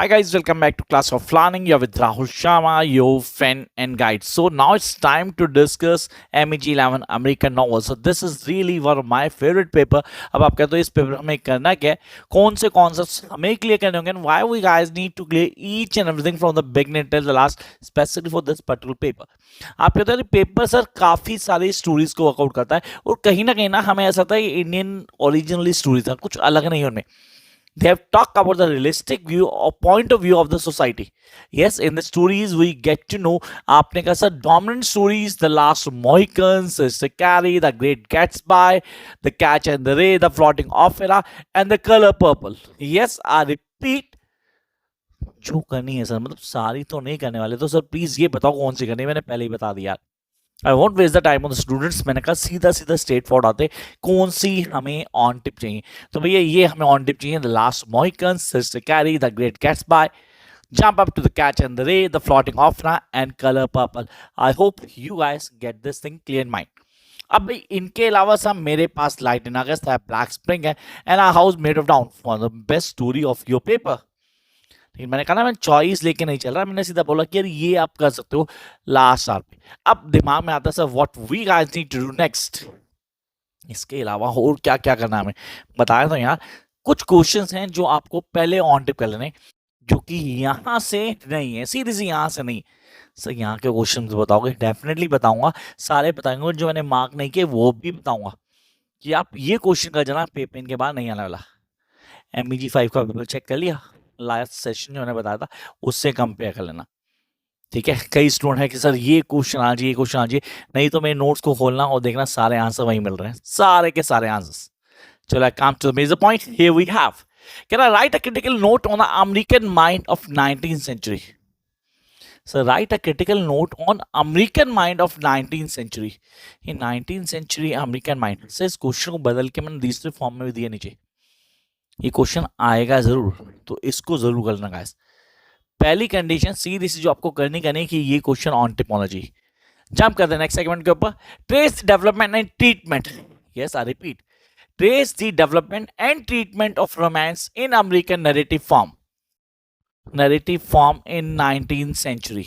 guys, welcome back to Class of Planning. You're with Rahul Sharma, your fan and guide. So now it's time to discuss MEG 11 American novel. So this is really one of my favorite paper. अब आप कहते हो इस paper हमें करना क्या है, कौन से कॉन्सेप्ट्स हमें क्लियर करने होंगे, why we guys need to clear each and everything from the beginning till the last, specifically for this particular paper. आप कहते हो पेपर सर काफी सारी स्टोरीज को वर्कआउट करता है और कहीं ना हमें ऐसा था कि इंडियन ओरिजिनली स्टोरीज था, कुछ अलग नहीं है उनमें. They have talked about the realistic view or point of view of the society. Yes, in the stories we get to know आपने कहा sir dominant stories, The Last Mohicans, Sister Carrie, The Great Gatsby, The Catch and the Ray, The Floating Opera and The Color Purple. Yes, I repeat, जो करनी है sir, मतलब सारी तो नहीं करने वाले, तो सर प्लीज ये बताओ कौन सी करनी है. मैंने पहले ही बता दिया. I want waste the time on the students. मैंने कहा सीधा सीधा स्ट्रेट फॉरवर्ड आते कौन सी हमें ऑन टिप चाहिए. तो भैया ये हमें ऑन टिप चाहिए. The last Mohican, sister Carrie, the great Gatsby, jump up to the catch and the rye, the floating opera and colour purple. I hope you guys get this thing clear in mind. अब भाई इनके अलावा सब मेरे पास light in August है, black spring है and a house made of dawn for the best story of your paper. लेकिन मैंने कहा ना मैं चॉइस लेके नहीं चल रहा. मैंने सीधा बोला कि यार ये आप कर सकते हो लास्ट आवर पे. अब दिमाग में आता है sir what we guys need to do next. इसके अलावा और क्या क्या करना है हमें बताया. तो यार कुछ क्वेश्चंस हैं जो आपको पहले ऑन टिप कर लेने, जो कि यहाँ से नहीं है, सीधी सी यहाँ से नहीं. सर यहाँ के क्वेश्चन बताओगे? डेफिनेटली बताऊंगा, सारे बताएंगे. जो मैंने मार्क नहीं किए वो भी बताऊंगा कि आप ये क्वेश्चन का जना पेपर इनके बाद नहीं आने वाला. MEG 5 का पेपर चेक कर लिया, लास्ट सेशन जो मैंने बताया था उससे कंपेयर कर लेना. ठीक है. कई स्टूडेंट है कि सर ये क्वेश्चन आ जाइए, क्वेश्चन आ जाइए. नहीं तो मेरे नोट्स को खोलना और देखना सारे आंसर वहीं मिल रहे हैं, सारे के सारे आंसर्स. चलो I come to the major point. Here we have, can I write a critical note on the American mind of 19th century. Sir write a critical note on American mind of 19th century. ये 19th century American mind. Sir इस question को बदल के मैंने दूसरे form में भी दिया नीचे. ये क्वेश्चन आएगा जरूर, तो इसको जरूर करना गाइस. पहली कंडीशन सीधी सी जो आपको करनी है कि ये क्वेश्चन ऑन टिप होना चाहिए. जंप करते हैं नेक्स्ट सेगमेंट के ऊपर. Trace the development and treatment. Yes I repeat, trace the development and treatment of romance in American narrative form in 19th century.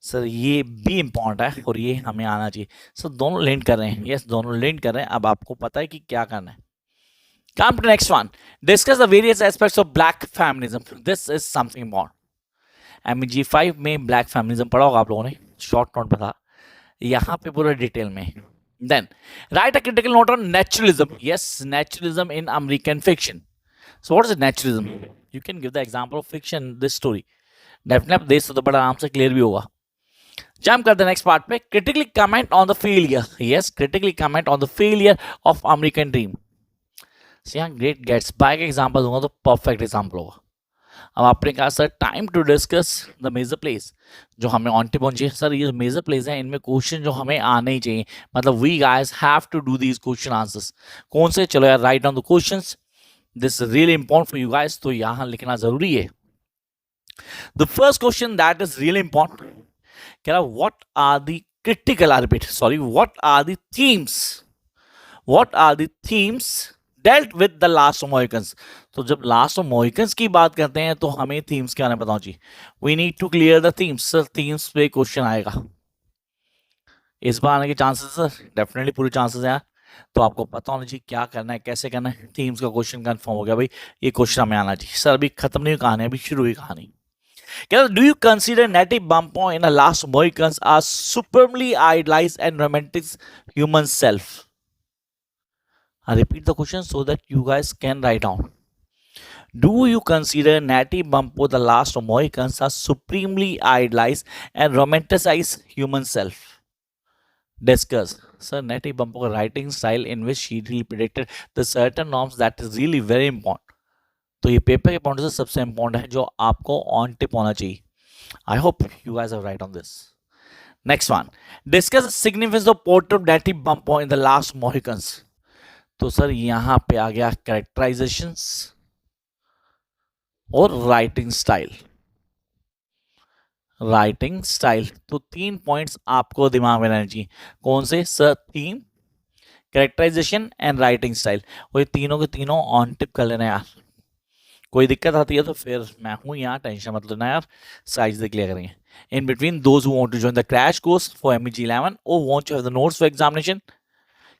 Sir ये भी इंपॉर्टेंट है और ये हमें आना चाहिए. सर दोनों लिंक कर रहे हैं. यस दोनों लिंक कर रहे हैं. अब आपको पता है कि क्या करना है. Come to next one. Discuss the various aspects of black feminism. This is something more. MEG 5 में black feminism पढ़ा होगा आप लोगों ने, शॉर्ट नोट में था. यहाँ पे पूरा डिटेल में. Then write a critical note on naturalism. Yes, naturalism in American fiction. So what is naturalism? You can give the example of fiction, this story. Definitely आप देख सकते हो, बड़ा आराम से क्लियर भी होगा. जंप करते नेक्स्ट पार्ट पे. Critically comment on the failure. Yes, critically comment on the failure of American dream. यहाँ ग्रेट गैट्सबी का एग्जांपल दूंगा तो परफेक्ट एग्जांपल होगा. अब आपने कहा sir time to discuss the major place जो हमें ऑन टिप होनी चाहिए. सर ये मेजर प्लेस है, इनमें क्वेश्चन जो हमें आने ही चाहिए, मतलब we guys have to do these question answers. कौन से? चलो यार write down the questions. This is really important for you guys, तो यहाँ लिखना जरूरी है. The first question that is really important, कह रहा what are the critical, repeat sorry, what are the themes dealt with the last of Mohicans. तो जब last of मोहिकन्स की बात करते हैं तो हमें थीम्स क्या बताना चाहिए. We need to clear the themes. Sir themes पे क्वेश्चन आएगा इस बार आने के चांसेस सर डेफिनेटली पूरे चांसेस हैं. तो आपको पता होना चाहिए क्या करना है, कैसे करना है. थीम्स का क्वेश्चन कंफर्म हो गया भाई, ये क्वेश्चन हमें आना चाहिए. सर अभी खत्म नहीं हुई कहानी, अभी शुरू हुई कहानी. क्या do you consider Natty Bumppo in the last Mohicans are supremely idealised and romantic human self. I repeat the question so that you guys can write down. Do you consider Natty Bumppo, the last of Mohicans, as supremely idolized and romanticized human self? Discuss. Sir, Natty Bumppo writing style in which she really predicted the certain norms that is really very important. तो ये paper के point से सबसे important है जो आपको on tip होना चाहिए. I hope you guys are right on this. Next one. Discuss the significance of portrait of Natty Bumppo in the last Mohicans. तो सर यहां पे आ गया कैरेक्टराइजेशंस और राइटिंग स्टाइल. तो 3 पॉइंट्स आपको दिमाग में रहने चाहिए. कौन से sir? Theme, characterization and writing style. और ये तीनों के तीनों ऑन टिप कर लेना यार. कोई दिक्कत आती है तो फिर मैं हूँ यहाँ, टेंशन मत लेना यार, साइज देख लिया करेंगे. In between, those who want to join the crash course for MEG 11 or want to have the notes for examination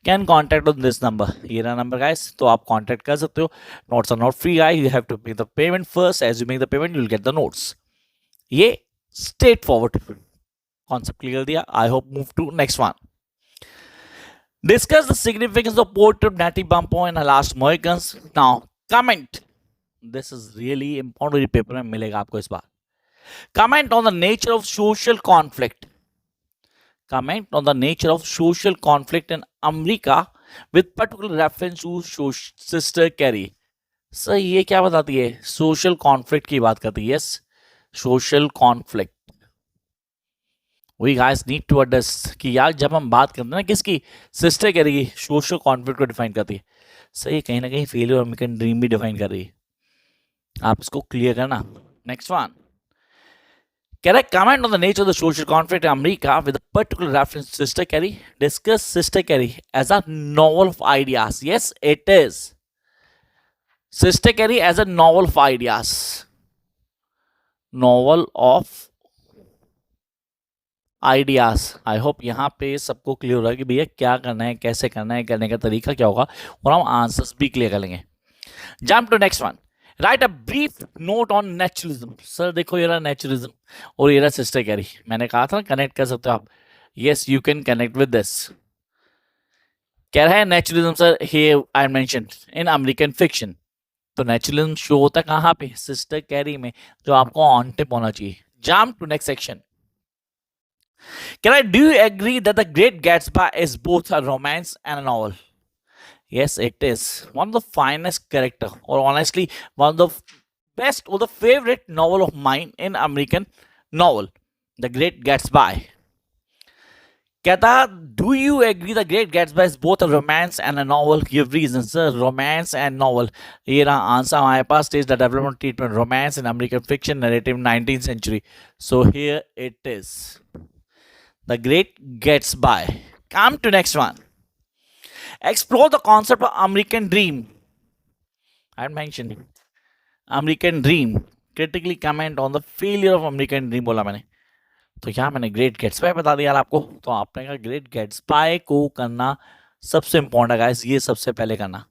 can contact on this number. ये रहा नंबर गाइस, तो आप कांटेक्ट कर सकते हो. Notes are not free guys, you have to make the payment first. As you make the payment you will get the notes. ये straightforward concept clear दिया. I hope. Move to next one. Discuss the significance of portrait Natty Bumppo and her last Mohicans. Now comment. This is really important. Paper में मिलेगा आपको इस बार. Comment on the nature of social conflict. Comment on the nature of social conflict in America with particular reference to Sister Carrie. Sir ये क्या बताती है? Social conflict की बात करती है. Yes, social conflict. We guys need to understand कि यार जब हम बात करते हैं ना किसकी, सिस्टर कैरी की, सोशल कॉन्फ्लिक्ट को डिफाइन करती है. सर ये कहीं ना कहीं फेलियर और अमेरिकन ड्रीम भी डिफाइन कर रही है. आप इसको क्लियर करना. Next one. Can I comment on the nature of the social conflict in America with a particular reference to Sister Carrie? Discuss Sister Carrie as a novel of ideas. Yes, it is. Sister Carrie as a novel of ideas. Novel of ideas. I hope यहाँ पे सबको clear हो रहा है कि भैया क्या करना है, कैसे करना है, करने का तरीका क्या होगा, और हम आंसर्स भी क्लियर कर लेंगे. Jump to next one. Right a brief note on naturalism. Sir देखो ये रहा नेचुरलिज्म और ये रहा सिस्टर कैरी. मैंने कहा था कनेक्ट कर सकते हो आप. Yes, you can connect with this. कह रहा है naturalism sir here I mention in American fiction. तो नेचुरलिज्म शो होता है कहाँ पे? सिस्टर कैरी में, जो आपको ऑन टिप होना चाहिए. Jump to next section. Do you agree that the great Gatsby is both a romance and a novel? Yes, it is one of the finest character, or honestly, one of the best or the favorite novel of mine in American novel, The Great Gatsby. कहता, do you agree The Great Gatsby is both a romance and a novel? Give reasons, sir. Romance and novel. ये रहा answer हमारे पास. Stage the development treatment romance in American fiction narrative 19th century. So here it is, The Great Gatsby. Come to next one. Explore the concept of American dream. I mentioned American dream. Critically comment on the failure of American dream बोला मैंने. तो यहाँ मैंने great गैट्सबाय बता दिया आपको. तो आपने कहा ग्रेट गैट्सबाय को करना सबसे इंपॉर्टेंट है गाइस. ये सबसे पहले करना.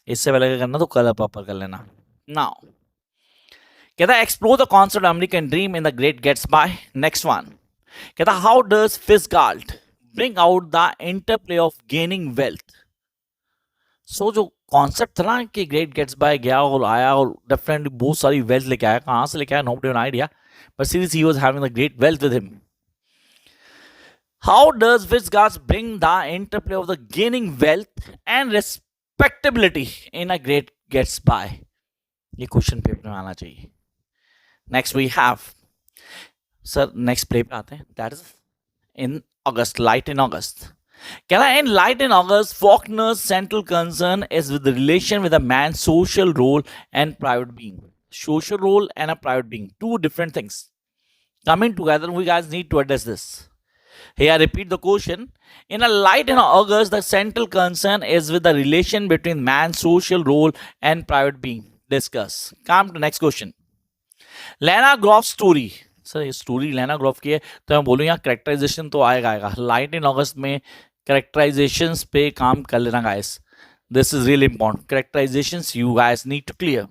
इससे पहले करना तो कलर प्रॉपर कर लेना. नाउ कहता है explore the concept of American dream in the great Gatsby. Next one. कहता how does Fitzgerald bring out the interplay of gaining wealth. So जो कॉन्सेप्ट था ना कि ग्रेट गैट्सबाय गया और आया और डेफिनेटली बहुत सारी वेल्थ लेके आया. कहाँ से लेके आया? No idea, but seriously he was having the great wealth with him. How does Fitzgerald bring the interplay of the gaining wealth and respectability in a great Gatsby? ये क्वेश्चन पेपर में आना चाहिए. Next we have sir next play पे आते हैं. That is in August, Light in August. In Light in August, Faulkner's central concern is with the relation with a man's social role and private being. Social role and a private being, two different things coming together. We guys need to address this. Here I repeat the question. In a Light in August, the central concern is with the relation between man's social role and private being. Discuss. Come to next question. Lana Groff's story. Sir ये story लेना group की है, तो मैं बोलूँ यहाँ characterisation तो आएगा. लाइट इन अगस्त में करेक्टराइजेशंस पे काम कर लेना guys. This is really important. Characterisations you guys need to clear.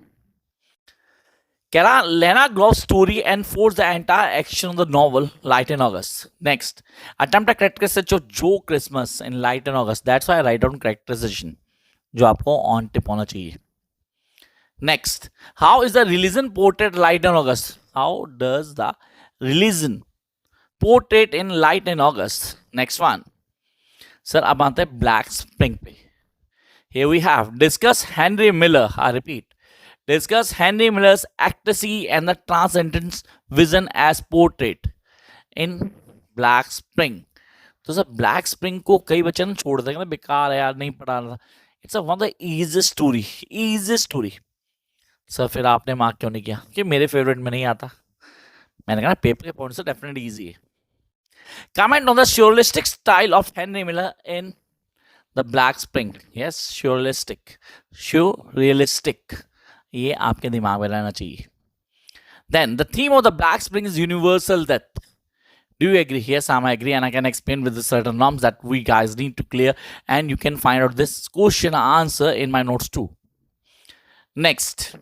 कह रहा Lena Grove story enforce the entire action of the novel light in August. Next attempt characterisation Joe Christmas in light in August. That's why I write down characterisation जो आपको on tip होना चाहिए. Next, how is the religion portrait light in August? How does the religion portrait in Light in August? Next one. Sir, अब आते हैं Black Spring पे. Here we have discuss Henry Miller. I repeat, discuss Henry Miller's ecstasy and the transcendence vision as portrait in Black Spring. तो sir black spring को कई बच्चे ना छोड़ देंगे ना, बेकार है यार, नहीं पढ़ा रहा. It's one of the easiest story. Sir फिर आपने मार्क क्यों नहीं किया? कि मेरे फेवरेट में नहीं आता. मैंने कहा पेपर के पॉइंट से डेफिनेटली इजी है. Comment on the surrealistic style of Henry Miller in the black spring. Yes, surrealistic. ये आपके दिमाग में रहना चाहिए. Then the theme of the Black Spring is universal death. Do you agree? Yes, I agree, and I can explain with the certain norms that we guys need to clear, and you can find out this question answer in my notes too. Next,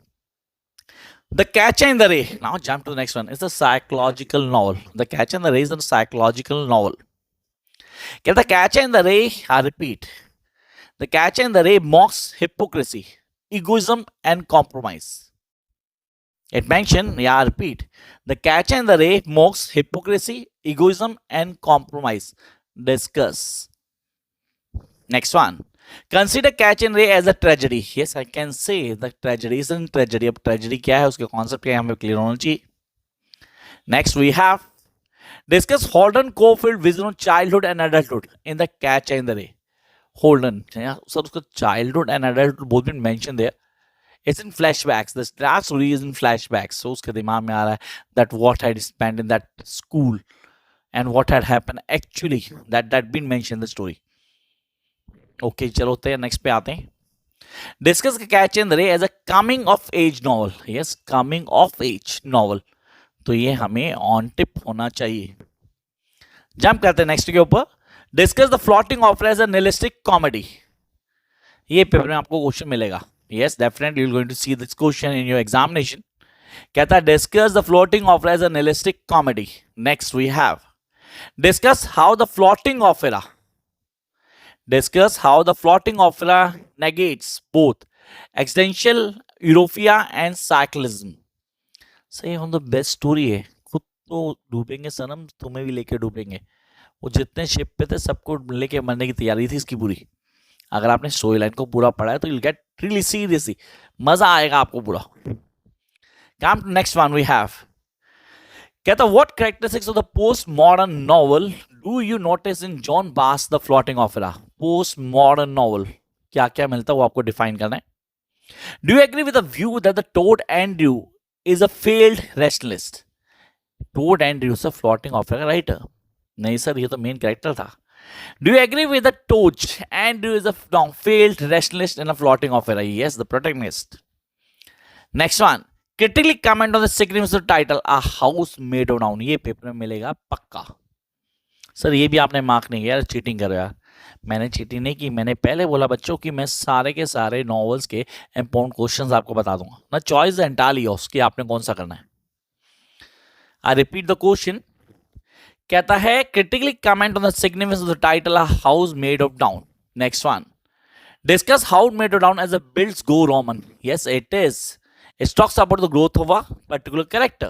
The Catcher in the Rye. Now jump to the next one. It's a psychological novel. The Catcher in the Rye is a psychological novel. Get The Catcher in the Rye, I repeat. The Catcher in the Rye mocks hypocrisy, egoism, and compromise. It mentioned, I repeat. The Catcher in the Rye mocks hypocrisy, egoism, and compromise. Discuss. Next one. Consider Catcher in the Rye as a tragedy. Yes, I can say the tragedy is a tragedy. अब tragedy क्या है, उसके concept क्या है, हमें clear होना चाहिए. Next we have discuss Holden Caulfield vision on childhood and adulthood in the Catcher in the Rye. Holden, sir उसका childhood and adulthood both been mentioned there. It's in flashbacks. The entire story is in flashbacks. So उसके दिमाग में आ रहा है that what had spent in that school and what had happened actually that been mentioned in the story. Okay चलो होते हैं next पे आते हैं. Discuss catcher in the rye as a coming of age novel. Yes, coming of age novel. तो ये हमें on tip होना चाहिए. जंप करते हैं नेक्स्ट के ऊपर. Discuss the floating opera as a nihilistic comedy. ये पेपर में आपको क्वेश्चन मिलेगा. Yes, definitely you are going to see this question in your examination. कहता है discuss the floating opera as a nihilistic comedy. Next we have discuss how the floating opera. Discuss how the floating opera negates both existential euphoria and cyclism. सही हम तो best story है. खुद तो डूबेंगे सनम, तुम्हें भी लेके डूबेंगे. वो जितने शिप पे थे सबको लेके मरने की तैयारी थी इसकी पूरी. अगर आपने स्टोरी लाइन को पूरा पढ़ा है तो you'll get really seriously मजा आएगा आपको पूरा. Come to next one we have. कहता what characteristics of the post-modern novel do you notice in John Bass the Floating Opera? Post-modern novel क्या क्या मिलता है वो आपको डिफाइन करना है. Do you agree with the view that the Toad Andrew is a failed rationalist? Toad Andrew is a floating opera writer. नहीं sir, ये तो मेन कैरेक्टर था. Do you agree with the Toad Andrew is a failed rationalist in a floating opera? Yes, the protagonist. Next one. Critically comment on the significance of the title A House Made of Down. ये paper में मिलेगा पक्का. Sir ये भी आपने mark नहीं किया यार, चीटिंग कर रहे हो यार. मैंने चीटिंग नहीं की. मैंने पहले बोला बच्चों कि मैं सारे के सारे नॉवेल्स के इंपॉर्टेंट क्वेश्चंस आपको बता दूंगा ना. चॉइस एंटायरली योर्स कि आपने कौन सा करना है. I repeat the question. कहता है critically comment on the significance of the title a house made of dawn. Next one. Discuss how made of dawn as a bildungsroman. Yes it is. It talks about the growth of a particular character.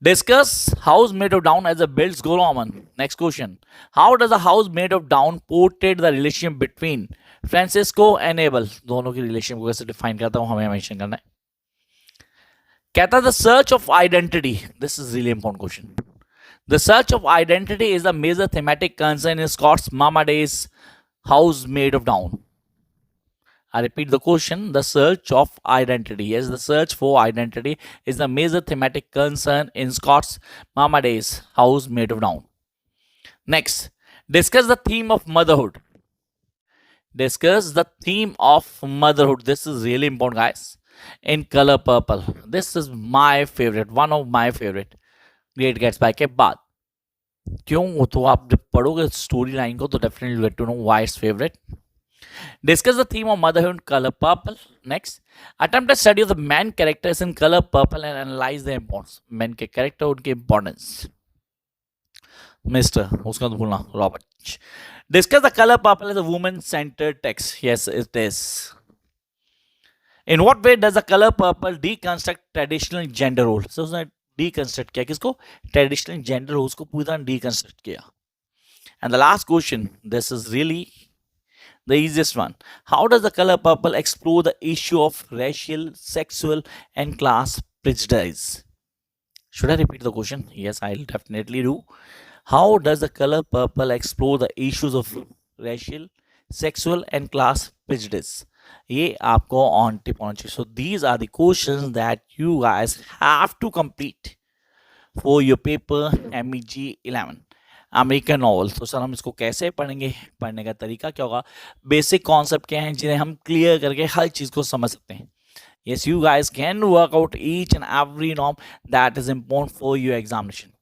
Discuss house made of down as a builds go Roman. Next question. How does a house made of down portray the relationship between Francisco and Abel? दोनों की relation को कैसे define करता हूँ हमें mention करना है. कहता है the search of identity. This is really important question. The search of identity is a major thematic concern in Scott's Mama Days House Made of Down. I repeat the question. The search of identity. Yes, the search for identity is the major thematic concern in Scott's Mama Days House Made of Down. Next, discuss the theme of motherhood. Discuss the theme of motherhood. This is really important, guys. In Color Purple. This is my favorite. One of my favorite. Great Gatsby के बाद. क्यों? तो आप जब पढ़ोगे story line को तो definitely get to know why it's favourite. Discuss the theme of motherhood in Color Purple. Next, attempt a study of the main characters in Color Purple and analyze their importance. Men के character उनके importance. Mr. उसका तो भूलना Robert. Discuss the Color Purple as a woman-centered text. Yes, it is. In what way does the Color Purple deconstruct traditional gender roles? So उसने deconstruct किया किसको? Traditional gender roles को पूरी तरह deconstruct किया. And the last question. This is really the easiest one. How does the Color Purple explore the issue of racial, sexual, and class prejudice? Should I repeat the question? Yes, I'll definitely do. How does the Color Purple explore the issues of racial, sexual, and class prejudice? ये आपको on tip होना चाहिए. So these are the questions that you guys have to complete for your paper MEG 11. American novel. तो sir हम इसको कैसे पढ़ेंगे, पढ़ने का तरीका क्या होगा, बेसिक कॉन्सेप्ट क्या हैं जिन्हें हम क्लियर करके हर चीज़ को समझ सकते हैं. Yes, you guys can work out each and every norm that is important for your examination.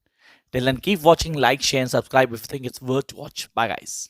Till then, keep watching, like, share, and subscribe if you think it's worth to watch. Bye, guys.